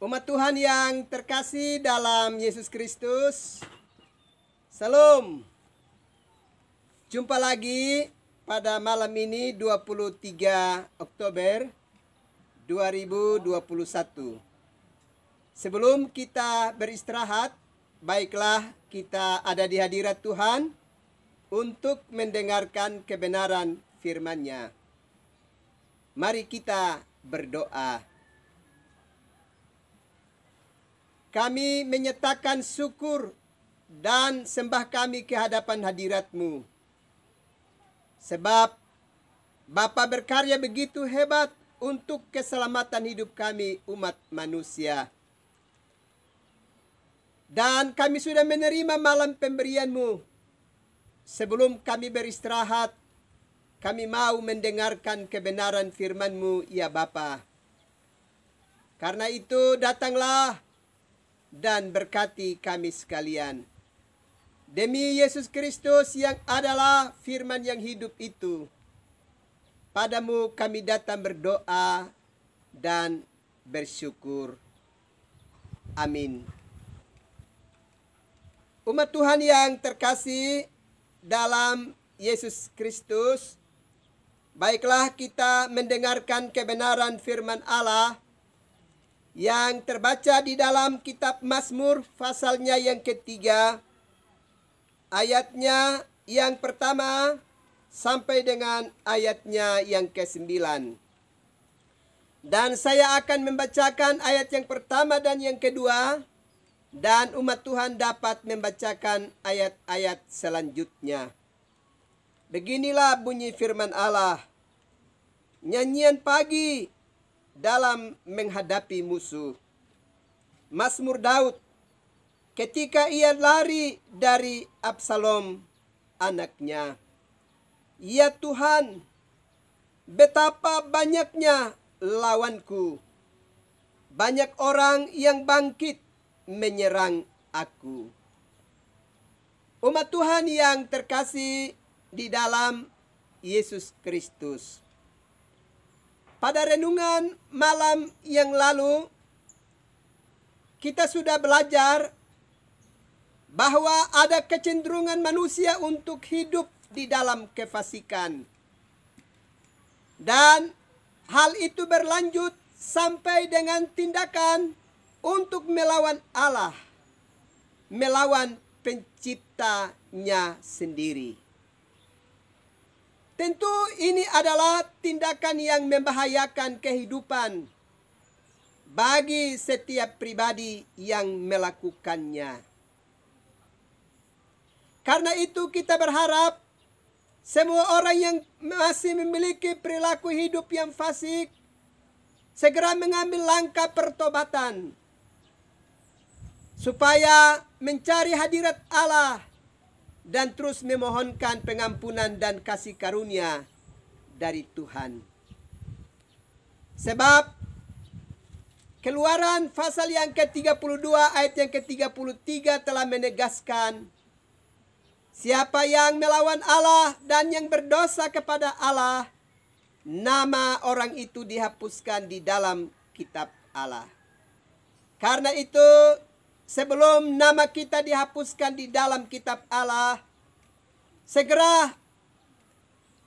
Umat Tuhan yang terkasih dalam Yesus Kristus, Salam. Jumpa lagi pada malam ini 23 Oktober 2021. Sebelum kita beristirahat, baiklah kita ada di hadirat Tuhan untuk mendengarkan kebenaran firman-Nya. Mari kita berdoa. Kami menyatakan syukur dan sembah kami ke hadapan hadirat-Mu. Sebab Bapa berkarya begitu hebat untuk keselamatan hidup kami umat manusia. Dan kami sudah menerima malam pemberian-Mu. Sebelum kami beristirahat, kami mau mendengarkan kebenaran firman-Mu, ya Bapa. Karena itu datanglah dan berkati kami sekalian. Demi Yesus Kristus yang adalah firman yang hidup itu, padamu kami datang berdoa dan bersyukur. Amin. Umat Tuhan yang terkasih dalam Yesus Kristus, baiklah kita mendengarkan kebenaran firman Allah yang terbaca di dalam kitab Mazmur pasalnya yang ketiga, ayatnya yang pertama sampai dengan ayatnya yang ke-9. Dan saya akan membacakan ayat yang pertama dan yang kedua, dan umat Tuhan dapat membacakan ayat-ayat selanjutnya. Beginilah bunyi firman Allah. Nyanyian pagi dalam menghadapi musuh. Mazmur Daud ketika ia lari dari Absalom anaknya. Ya Tuhan, betapa banyaknya lawanku. Banyak orang yang bangkit menyerang aku. Umat Tuhan yang terkasih di dalam Yesus Kristus. Pada renungan malam yang lalu, kita sudah belajar bahwa ada kecenderungan manusia untuk hidup di dalam kefasikan. Dan hal itu berlanjut sampai dengan tindakan untuk melawan Allah, melawan penciptanya sendiri. Tentu ini adalah tindakan yang membahayakan kehidupan bagi setiap pribadi yang melakukannya. Karena itu kita berharap semua orang yang masih memiliki perilaku hidup yang fasik segera mengambil langkah pertobatan supaya mencari hadirat Allah dan terus memohonkan pengampunan dan kasih karunia dari Tuhan. Sebab Keluaran pasal yang ke-32 ayat yang ke-33 telah menegaskan, siapa yang melawan Allah dan yang berdosa kepada Allah, nama orang itu dihapuskan di dalam kitab Allah. Karena itu, sebelum nama kita dihapuskan di dalam kitab Allah, segera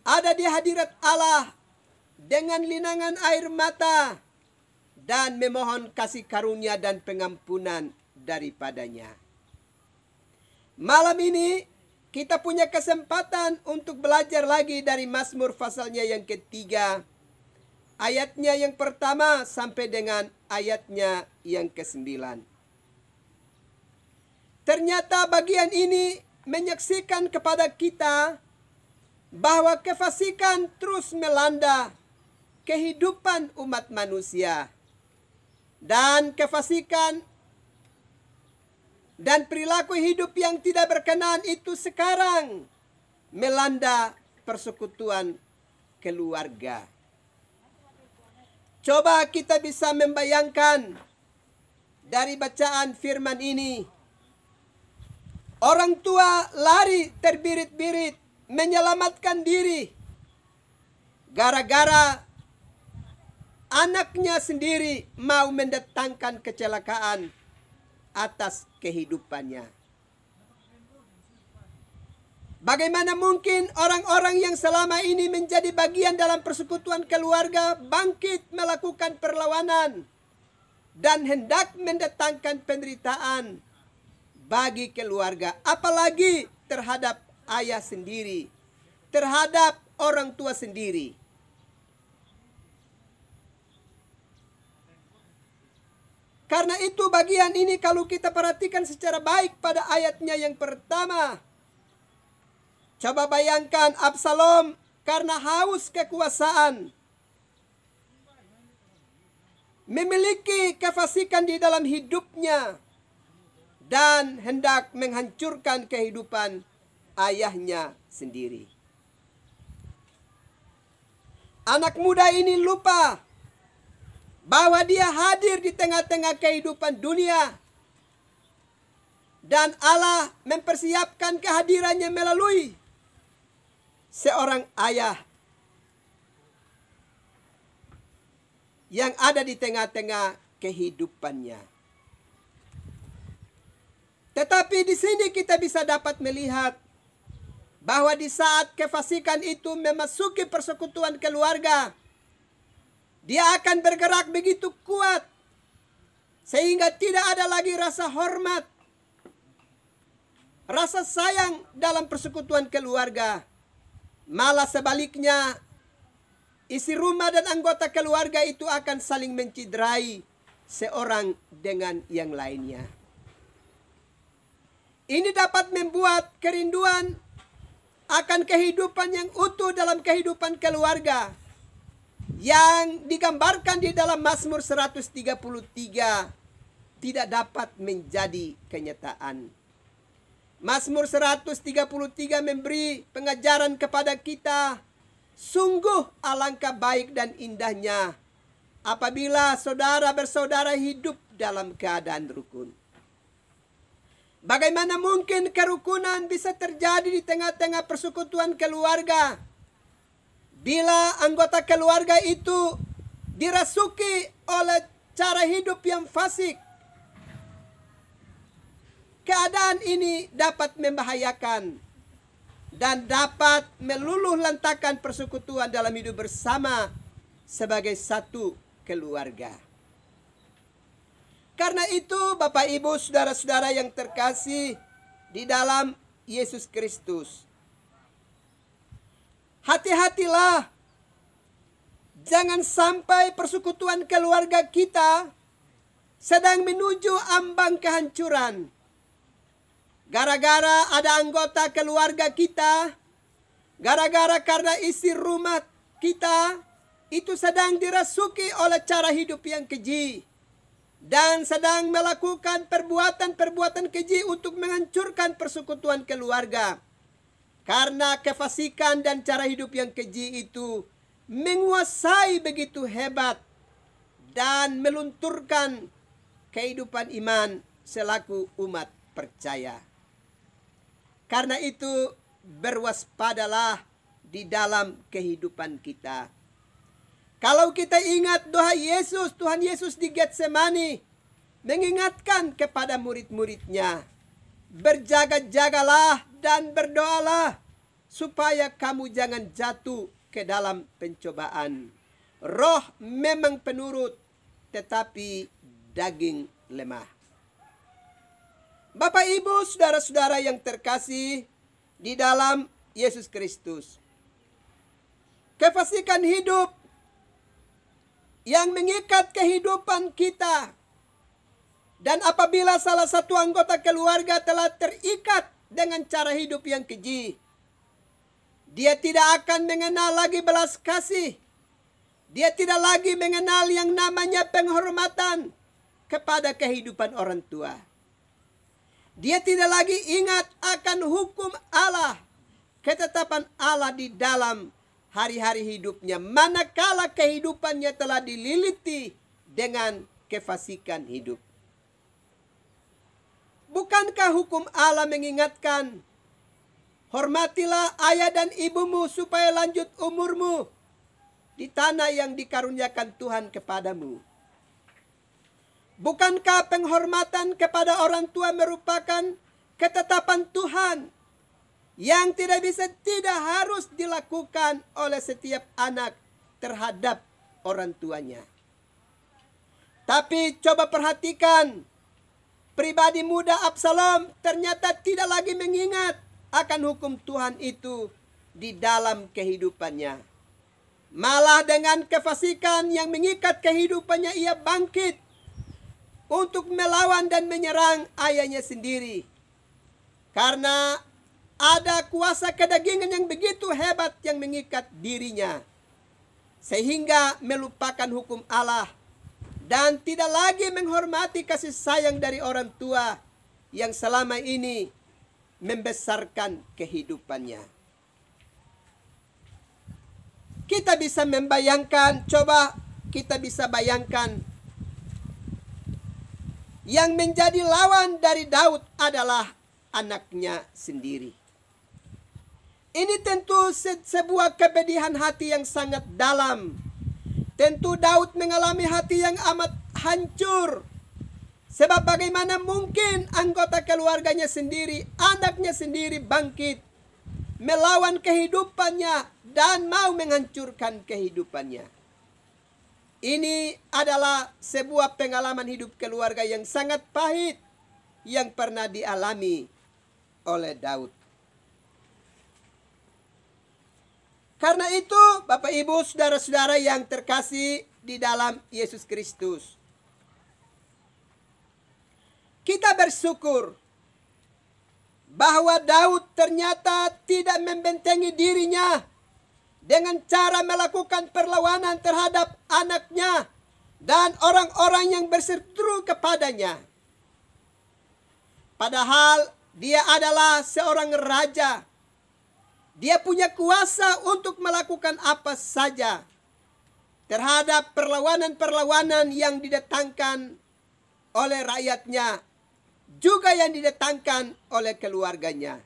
ada di hadirat Allah dengan linangan air mata dan memohon kasih karunia dan pengampunan daripadanya. Malam ini kita punya kesempatan untuk belajar lagi dari Mazmur pasalnya yang ketiga, ayatnya yang pertama sampai dengan ayatnya yang ke-9. Ternyata bagian ini menyaksikan kepada kita bahwa kefasikan terus melanda kehidupan umat manusia. Dan kefasikan dan perilaku hidup yang tidak berkenan itu sekarang melanda persekutuan keluarga. Coba kita bisa membayangkan dari bacaan firman ini. Orang tua lari terbirit-birit menyelamatkan diri gara-gara anaknya sendiri mau mendatangkan kecelakaan atas kehidupannya. Bagaimana mungkin orang-orang yang selama ini menjadi bagian dalam persekutuan keluarga bangkit melakukan perlawanan dan hendak mendatangkan penderitaan bagi keluarga, apalagi terhadap ayah sendiri, terhadap orang tua sendiri. Karena itu bagian ini kalau kita perhatikan secara baik pada ayatnya yang pertama, coba bayangkan Absalom karena haus kekuasaan, memiliki kefasikan di dalam hidupnya, dan hendak menghancurkan kehidupan ayahnya sendiri. Anak muda ini lupa bahwa dia hadir di tengah-tengah kehidupan dunia, dan Allah mempersiapkan kehadirannya melalui seorang ayah yang ada di tengah-tengah kehidupannya. Tetapi di sini kita bisa dapat melihat bahwa di saat kefasikan itu memasuki persekutuan keluarga, dia akan bergerak begitu kuat sehingga tidak ada lagi rasa hormat, rasa sayang dalam persekutuan keluarga. Malah sebaliknya, isi rumah dan anggota keluarga itu akan saling menciderai seorang dengan yang lainnya. Ini dapat membuat kerinduan akan kehidupan yang utuh dalam kehidupan keluarga yang digambarkan di dalam Mazmur 133 tidak dapat menjadi kenyataan. Mazmur 133 memberi pengajaran kepada kita, sungguh alangkah baik dan indahnya apabila saudara bersaudara hidup dalam keadaan rukun. Bagaimana mungkin kerukunan bisa terjadi di tengah-tengah persekutuan keluarga bila anggota keluarga itu dirasuki oleh cara hidup yang fasik? Keadaan ini dapat membahayakan dan dapat meluluh lantakan persekutuan dalam hidup bersama sebagai satu keluarga. Karena itu Bapak Ibu saudara-saudara yang terkasih di dalam Yesus Kristus, hati-hatilah jangan sampai persekutuan keluarga kita sedang menuju ambang kehancuran. Gara-gara ada anggota keluarga kita, gara-gara karena isi rumah kita itu sedang dirasuki oleh cara hidup yang keji dan sedang melakukan perbuatan-perbuatan keji untuk menghancurkan persekutuan keluarga. Karena kefasikan dan cara hidup yang keji itu menguasai begitu hebat dan melunturkan kehidupan iman selaku umat percaya. Karena itu berwaspadalah di dalam kehidupan kita. Kalau kita ingat doa Yesus, Tuhan Yesus di Getsemani mengingatkan kepada murid-muridnya, berjaga-jagalah dan berdoalah supaya kamu jangan jatuh ke dalam pencobaan. Roh memang penurut, tetapi daging lemah. Bapak Ibu saudara-saudara yang terkasih di dalam Yesus Kristus, kefasikan hidup yang mengikat kehidupan kita, dan apabila salah satu anggota keluarga telah terikat dengan cara hidup yang keji, dia tidak akan mengenal lagi belas kasih, dia tidak lagi mengenal yang namanya penghormatan kepada kehidupan orang tua. Dia tidak lagi ingat akan hukum Allah, ketetapan Allah di dalam hari-hari hidupnya, manakala kehidupannya telah dililiti dengan kefasikan hidup. Bukankah hukum Allah mengingatkan, hormatilah ayah dan ibumu supaya lanjut umurmu, di tanah yang dikaruniakan Tuhan kepadamu? Bukankah penghormatan kepada orang tua merupakan ketetapan Tuhan yang tidak harus dilakukan oleh setiap anak terhadap orang tuanya? Tapi coba perhatikan, pribadi muda Absalom ternyata tidak lagi mengingat akan hukum Tuhan itu di dalam kehidupannya. Malah dengan kefasikan yang mengikat kehidupannya, ia bangkit untuk melawan dan menyerang ayahnya sendiri. Karena ada kuasa kedagingan yang begitu hebat yang mengikat dirinya, sehingga melupakan hukum Allah dan tidak lagi menghormati kasih sayang dari orang tua yang selama ini membesarkan kehidupannya. Kita bisa membayangkan, coba kita bisa bayangkan, yang menjadi lawan dari Daud adalah anaknya sendiri. Ini tentu sebuah kepedihan hati yang sangat dalam. Tentu Daud mengalami hati yang amat hancur. Sebab bagaimana mungkin anggota keluarganya sendiri, anaknya sendiri bangkit melawan kehidupannya dan mau menghancurkan kehidupannya. Ini adalah sebuah pengalaman hidup keluarga yang sangat pahit yang pernah dialami oleh Daud. Karena itu, Bapak Ibu, saudara-saudara yang terkasih di dalam Yesus Kristus, kita bersyukur bahwa Daud ternyata tidak membentengi dirinya dengan cara melakukan perlawanan terhadap anaknya dan orang-orang yang berseteru kepadanya. Padahal dia adalah seorang raja. Dia punya kuasa untuk melakukan apa saja terhadap perlawanan-perlawanan yang didatangkan oleh rakyatnya, juga yang didatangkan oleh keluarganya.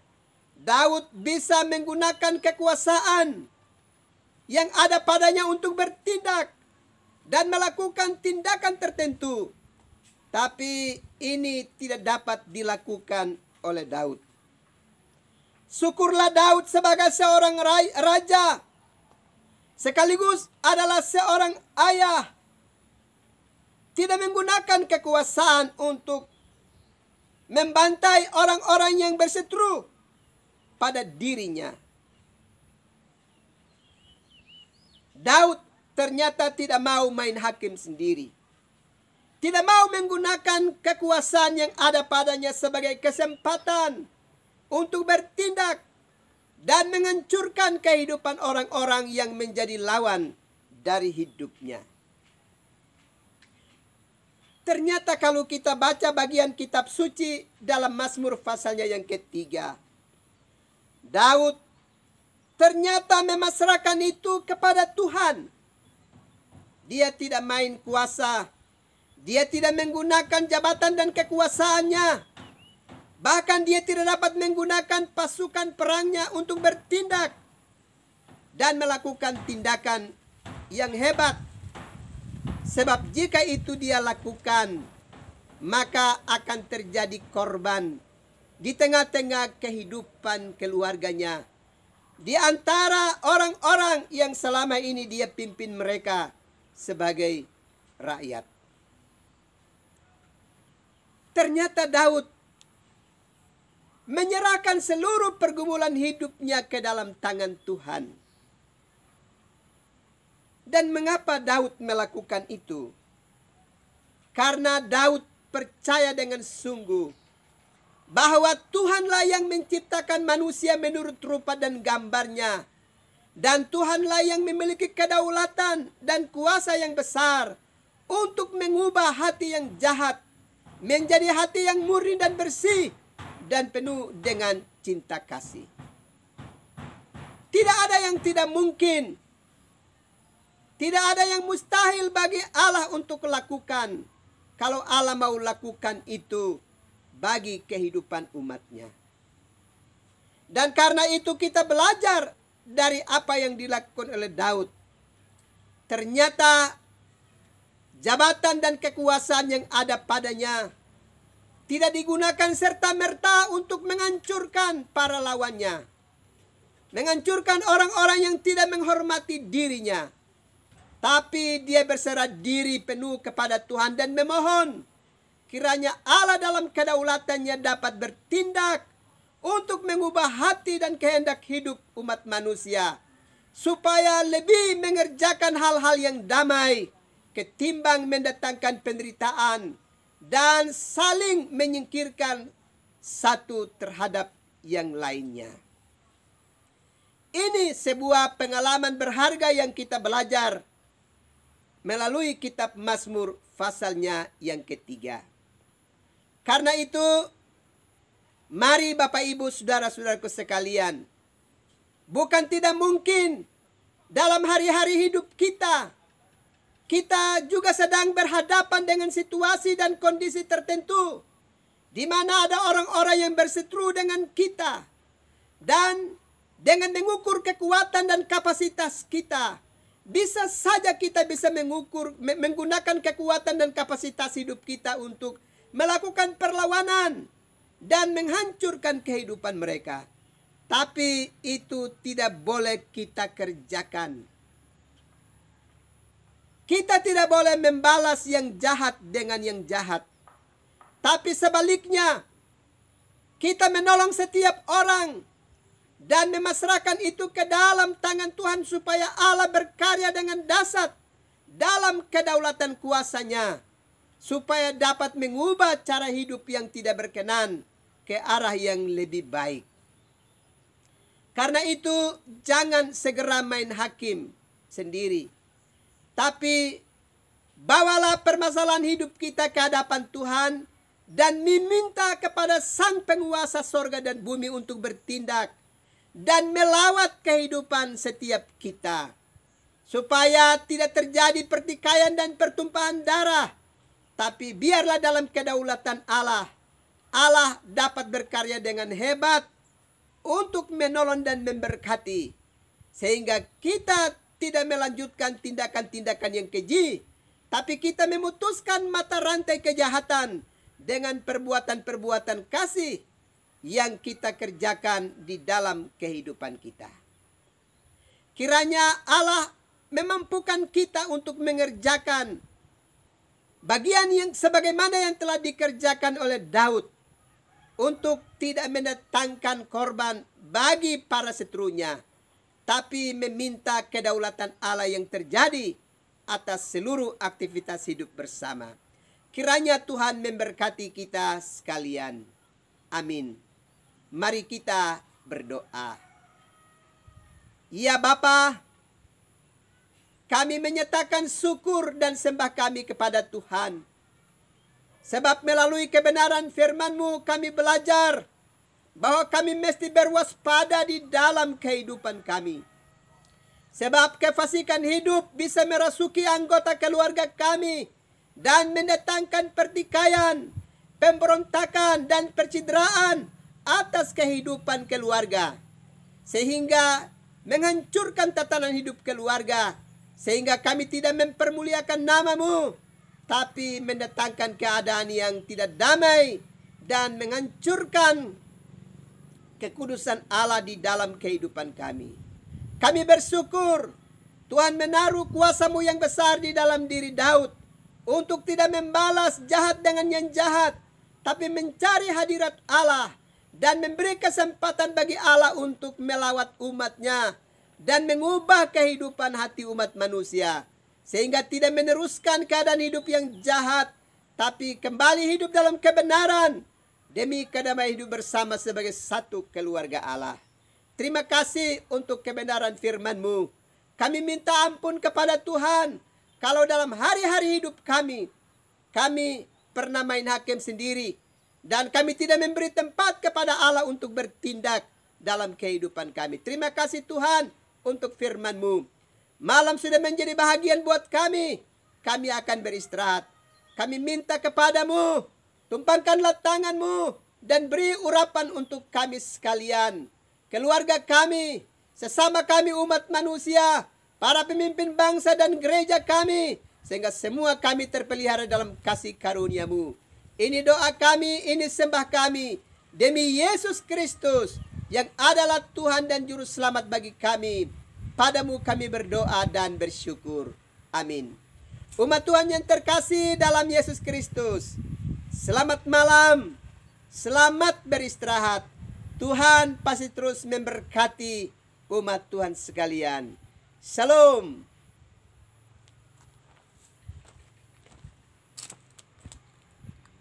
Daud bisa menggunakan kekuasaan yang ada padanya untuk bertindak dan melakukan tindakan tertentu. Tapi ini tidak dapat dilakukan oleh Daud. Syukurlah Daud sebagai seorang raja, sekaligus adalah seorang ayah, tidak menggunakan kekuasaan untuk membantai orang-orang yang berseteru pada dirinya. Daud ternyata tidak mau main hakim sendiri. Tidak mau menggunakan kekuasaan yang ada padanya sebagai kesempatan untuk bertindak dan menghancurkan kehidupan orang-orang yang menjadi lawan dari hidupnya. Ternyata kalau kita baca bagian kitab suci dalam Mazmur pasalnya yang ketiga, Daud ternyata memasrahkan itu kepada Tuhan. Dia tidak main kuasa. Dia tidak menggunakan jabatan dan kekuasaannya. Bahkan dia tidak dapat menggunakan pasukan perangnya untuk bertindak dan melakukan tindakan yang hebat. Sebab jika itu dia lakukan, maka akan terjadi korban di tengah-tengah kehidupan keluarganya, di antara orang-orang yang selama ini dia pimpin mereka sebagai rakyat. Ternyata Daud menyerahkan seluruh pergumulan hidupnya ke dalam tangan Tuhan. Dan mengapa Daud melakukan itu? Karena Daud percaya dengan sungguh bahwa Tuhanlah yang menciptakan manusia menurut rupa dan gambarnya. Dan Tuhanlah yang memiliki kedaulatan dan kuasa yang besar untuk mengubah hati yang jahat menjadi hati yang murni dan bersih dan penuh dengan cinta kasih. Tidak ada yang tidak mungkin. Tidak ada yang mustahil bagi Allah untuk lakukan. Kalau Allah mau lakukan itu bagi kehidupan umatnya. Dan karena itu kita belajar dari apa yang dilakukan oleh Daud. ternyata jabatan dan kekuasaan yang ada padanya tidak digunakan serta-merta untuk menghancurkan para lawannya, menghancurkan orang-orang yang tidak menghormati dirinya. Tapi dia berserah diri penuh kepada Tuhan dan memohon kiranya Allah dalam kedaulatannya dapat bertindak untuk mengubah hati dan kehendak hidup umat manusia, supaya lebih mengerjakan hal-hal yang damai ketimbang mendatangkan penderitaan dan saling menyingkirkan satu terhadap yang lainnya. Ini sebuah pengalaman berharga yang kita belajar melalui kitab Mazmur pasalnya yang ketiga. Karena itu, mari Bapak Ibu saudara-saudaraku sekalian, bukan tidak mungkin dalam hari-hari hidup kita juga sedang berhadapan dengan situasi dan kondisi tertentu di mana ada orang-orang yang berseteru dengan kita, dan dengan mengukur kekuatan dan kapasitas kita, bisa saja kita bisa menggunakan kekuatan dan kapasitas hidup kita untuk melakukan perlawanan dan menghancurkan kehidupan mereka. Tapi itu tidak boleh kita kerjakan. Kita tidak boleh membalas yang jahat dengan yang jahat. Tapi sebaliknya, kita menolong setiap orang dan memasrahkan itu ke dalam tangan Tuhan supaya Allah berkarya dengan dahsyat dalam kedaulatan kuasa-Nya, supaya dapat mengubah cara hidup yang tidak berkenan ke arah yang lebih baik. Karena itu, jangan segera main hakim sendiri, tapi bawalah permasalahan hidup kita ke hadapan Tuhan dan meminta kepada Sang Penguasa sorga dan bumi untuk bertindak dan melawat kehidupan setiap kita, supaya tidak terjadi pertikaian dan pertumpahan darah. Tapi biarlah dalam kedaulatan Allah dapat berkarya dengan hebat untuk menolong dan memberkati, sehingga kita tidak melanjutkan tindakan-tindakan yang keji, tapi kita memutuskan mata rantai kejahatan dengan perbuatan-perbuatan kasih yang kita kerjakan di dalam kehidupan kita. Kiranya Allah memampukan kita untuk mengerjakan bagian yang sebagaimana yang telah dikerjakan oleh Daud, untuk tidak mendatangkan korban bagi para seterunya, tapi meminta kedaulatan Allah yang terjadi atas seluruh aktivitas hidup bersama. Kiranya Tuhan memberkati kita sekalian. Amin. Mari kita berdoa. Ya Bapa, kami menyatakan syukur dan sembah kami kepada Tuhan. Sebab melalui kebenaran firman-Mu kami belajar bahwa kami mesti berwaspada di dalam kehidupan kami. Sebab kefasikan hidup bisa merasuki anggota keluarga kami dan mendatangkan pertikaian, pemberontakan dan percideraan atas kehidupan keluarga, sehingga menghancurkan tatanan hidup keluarga, sehingga kami tidak mempermuliakan nama-Mu, tapi mendatangkan keadaan yang tidak damai dan menghancurkan kekudusan Allah di dalam kehidupan kami. Kami bersyukur Tuhan menaruh kuasa-Mu yang besar di dalam diri Daud untuk tidak membalas jahat dengan yang jahat, tapi mencari hadirat Allah dan memberi kesempatan bagi Allah untuk melawat umat-Nya dan mengubah kehidupan hati umat manusia, sehingga tidak meneruskan keadaan hidup yang jahat, tapi kembali hidup dalam kebenaran demi kedamaian hidup bersama sebagai satu keluarga Allah. Terima kasih untuk kebenaran firman-Mu. Kami minta ampun kepada Tuhan kalau dalam hari-hari hidup kami pernah main hakim sendiri, dan kami tidak memberi tempat kepada Allah untuk bertindak dalam kehidupan kami. Terima kasih Tuhan untuk firman-Mu. Malam sudah menjadi bahagian buat kami. Kami akan beristirahat. Kami minta kepada-Mu, tumpangkanlah tangan-Mu dan beri urapan untuk kami sekalian, keluarga kami, sesama kami umat manusia, para pemimpin bangsa dan gereja kami, sehingga semua kami terpelihara dalam kasih karunia-Mu. Ini doa kami, ini sembah kami, demi Yesus Kristus, yang adalah Tuhan dan Juru Selamat bagi kami. Padamu kami berdoa dan bersyukur. Amin. Umat Tuhan yang terkasih dalam Yesus Kristus, selamat malam, selamat beristirahat. Tuhan pasti terus memberkati umat Tuhan sekalian. Shalom.